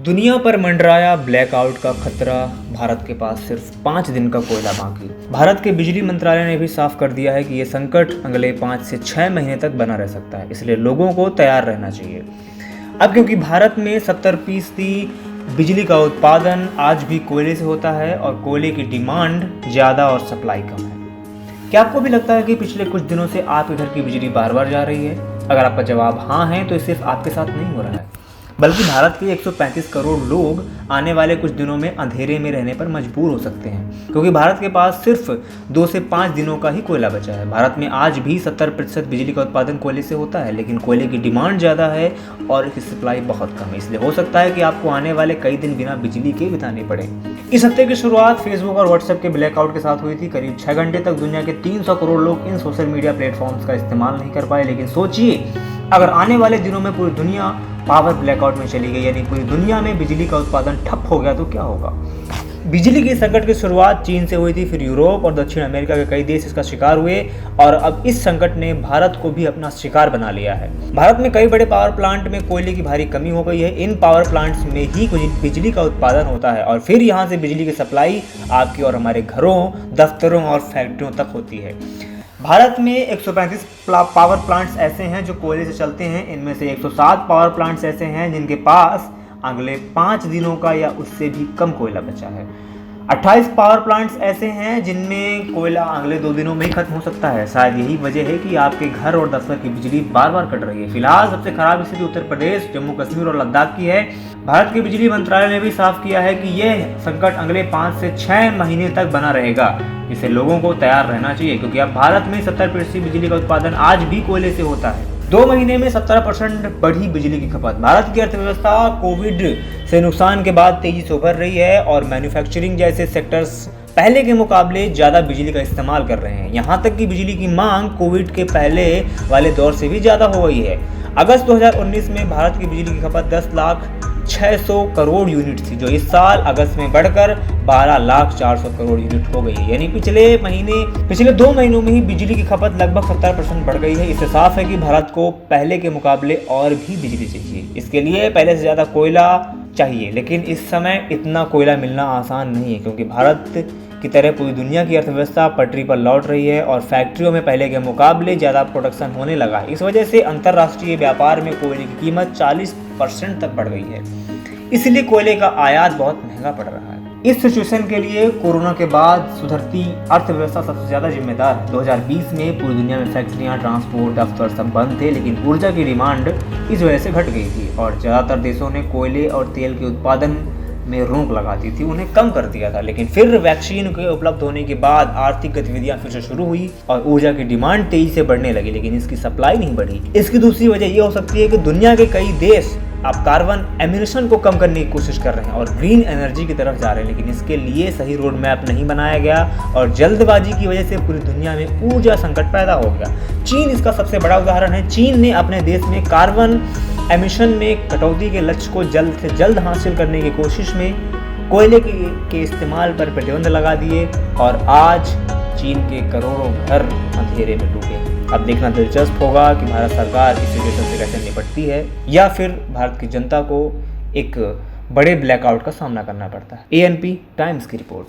दुनिया पर मंडराया ब्लैकआउट का खतरा, भारत के पास सिर्फ 5 दिन का कोयला बाकी। भारत के बिजली मंत्रालय ने भी साफ कर दिया है कि ये संकट अगले 5 से 6 महीने तक बना रह सकता है, इसलिए लोगों को तैयार रहना चाहिए। अब क्योंकि भारत में 70% बिजली का उत्पादन आज भी कोयले से होता है और कोयले की डिमांड ज़्यादा और सप्लाई कम है। क्या आपको भी लगता है कि पिछले कुछ दिनों से आपके घर की बिजली बार बार जा रही है? अगर आपका जवाब हाँ है तो ये सिर्फ आपके साथ नहीं हो रहा है, बल्कि भारत के 135 करोड़ लोग आने वाले कुछ दिनों में अंधेरे में रहने पर मजबूर हो सकते हैं, क्योंकि भारत के पास सिर्फ 2 से 5 दिनों का ही कोयला बचा है। भारत में आज भी 70% बिजली का उत्पादन कोयले से होता है, लेकिन कोयले की डिमांड ज़्यादा है और इसकी सप्लाई बहुत कम है। इसलिए हो सकता है कि आपको आने वाले कई दिन बिना बिजली के बिताने पड़े। इस हफ्ते की शुरुआत फेसबुक और व्हाट्सएप के ब्लैकआउट के साथ हुई थी। करीब 6 घंटे तक दुनिया के 300 करोड़ लोग इन सोशल मीडिया प्लेटफॉर्म्स का इस्तेमाल नहीं कर पाए। लेकिन सोचिए, अगर आने वाले दिनों में पूरी दुनिया पावर ब्लैकआउट में चली गई, यानी पूरी दुनिया में बिजली का उत्पादन ठप हो गया, तो क्या होगा? बिजली के संकट की शुरुआत चीन से हुई थी, फिर यूरोप और दक्षिण अमेरिका के कई देश इसका शिकार हुए और अब इस संकट ने भारत को भी अपना शिकार बना लिया है। भारत में कई बड़े पावर प्लांट में कोयले की भारी कमी हो गई है। इन पावर प्लांट्स में ही बिजली का उत्पादन होता है और फिर यहाँ से बिजली की सप्लाई आपकी और हमारे घरों, दफ्तरों और फैक्ट्रियों तक होती है। भारत में 135 पावर प्लांट्स ऐसे हैं जो कोयले से चलते हैं। इनमें से 107 पावर प्लांट्स ऐसे हैं जिनके पास अगले 5 दिनों का या उससे भी कम कोयला बचा है। 28 पावर प्लांट्स ऐसे हैं जिनमें कोयला अगले 2 दिनों में ही खत्म हो सकता है। शायद यही वजह है कि आपके घर और दफ्तर की बिजली बार बार कट रही है। फिलहाल सबसे खराब स्थिति उत्तर प्रदेश, जम्मू कश्मीर और लद्दाख की है। भारत के बिजली मंत्रालय ने भी साफ किया है कि यह संकट अगले 5 से 6 महीने तक बना रहेगा, जिससे लोगों को तैयार रहना चाहिए, क्योंकि अब भारत में 70% बिजली का उत्पादन आज भी कोयले से होता है। 2 महीने में 17% बढ़ी बिजली की खपत। भारत की अर्थव्यवस्था कोविड से नुकसान के बाद तेजी से उभर रही है और मैन्युफैक्चरिंग जैसे सेक्टर्स पहले के मुकाबले ज़्यादा बिजली का इस्तेमाल कर रहे हैं। यहाँ तक कि बिजली की मांग कोविड के पहले वाले दौर से भी ज़्यादा हो गई है। अगस्त 2019 में भारत की बिजली की खपत 10,600 करोड़ यूनिट थी, जो इस साल अगस्त में बढ़कर 12,400 करोड़ यूनिट हो गई है। यानी पिछले 2 महीनों में ही बिजली की खपत लगभग 70% बढ़ गई है। इससे साफ है कि भारत को पहले के मुकाबले और भी बिजली चाहिए। इसके लिए पहले से ज़्यादा कोयला चाहिए, लेकिन इस समय इतना कोयला मिलना आसान नहीं है, क्योंकि भारत की तरह पूरी दुनिया की अर्थव्यवस्था पटरी पर लौट रही है और फैक्ट्रियों में पहले के मुकाबले ज़्यादा प्रोडक्शन होने लगा है। इस वजह से अंतर्राष्ट्रीय व्यापार में कोयले की कीमत 40% तक बढ़ गई है। इसलिए कोयले का आयात बहुत महंगा पड़ रहा है। इस सिचुएशन के लिए कोरोना के बाद सुधरती अर्थव्यवस्था सबसे ज़्यादा जिम्मेदार है। 2020 में पूरी दुनिया में फैक्ट्रियाँ, ट्रांसपोर्ट, दफ्तर सब बंद थे, लेकिन ऊर्जा की डिमांड इस वजह से घट गई थी और ज़्यादातर देशों ने कोयले और तेल के उत्पादन में रोक लगा दी थी, उन्हें कम कर दिया था। लेकिन फिर वैक्सीन के उपलब्ध होने के बाद आर्थिक गतिविधियां फिर से शुरू हुई और ऊर्जा की डिमांड तेजी से बढ़ने लगी, लेकिन इसकी सप्लाई नहीं बढ़ी। इसकी दूसरी वजह यह हो सकती है कि दुनिया के कई देश अब कार्बन एमिशन को कम करने की कोशिश कर रहे हैं और ग्रीन एनर्जी की तरफ जा रहे हैं, लेकिन इसके लिए सही रोड मैप नहीं बनाया गया और जल्दबाजी की वजह से पूरी दुनिया में ऊर्जा संकट पैदा हो गया। चीन इसका सबसे बड़ा उदाहरण है। चीन ने अपने देश में कार्बन एमिशन में कटौती के लक्ष्य को जल्द से जल्द हासिल करने की कोशिश में कोयले के इस्तेमाल पर प्रतिबंध लगा दिए और आज चीन के करोड़ों घर अंधेरे में डूबे। अब देखना दिलचस्प होगा कि भारत सरकार इस सिचुएशन से कैसे निपटती है, या फिर भारत की जनता को एक बड़े ब्लैकआउट का सामना करना पड़ता है। ANP टाइम्स की रिपोर्ट।